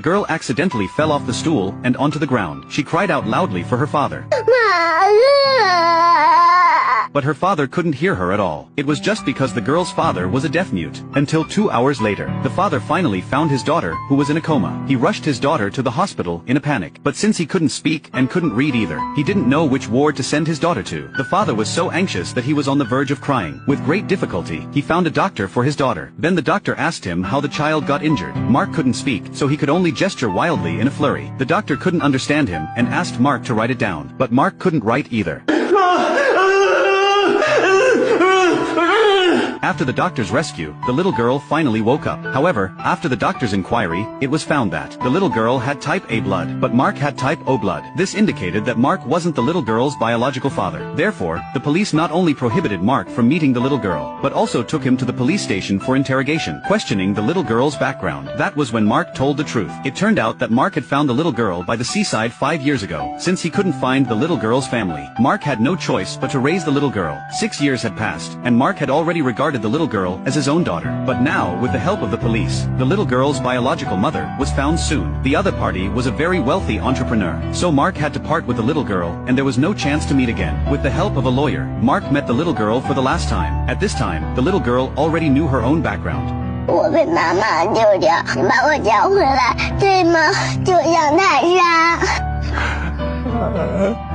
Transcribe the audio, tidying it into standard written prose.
The girl accidentally fell off the stool and onto the ground. She cried out loudly for her father. But her father couldn't hear her at all. It was just because the girl's father was a deaf mute. Until 2 hours later, the father finally found his daughter, who was in a coma. He rushed his daughter to the hospital in a panic. But since he couldn't speak and couldn't read either, he didn't know which ward to send his daughter to. The father was so anxious that he was on the verge of crying. With great difficulty, he found a doctor for his daughter. Then the doctor asked him how the child got injured. Mark couldn't speak, so he could only gesture wildly in a flurry. The doctor couldn't understand him and asked Mark to write it down. But Mark couldn't write either. After the doctor's rescue, the little girl finally woke up. However, after the doctor's inquiry, it was found that the little girl had type A blood, but Mark had type O blood. This indicated that Mark wasn't the little girl's biological father. Therefore, the police not only prohibited Mark from meeting the little girl, but also took him to the police station for interrogation, questioning the little girl's background. That was when Mark told the truth. It turned out that Mark had found the little girl by the seaside 5 years ago. Since he couldn't find the little girl's family, Mark had no choice but to raise the little girl. 6 years had passed, and Mark had already regarded the little girl as his own daughter. But now, with the help of the police, the little girl's biological mother was found soon. The other party was a very wealthy entrepreneur. So Mark had to part with the little girl, and there was no chance to meet again. With the help of a lawyer, Mark met the little girl for the last time. At this time, the little girl already knew her own background. 我被妈妈丢掉，你把我叫回来，对吗？就像泰山。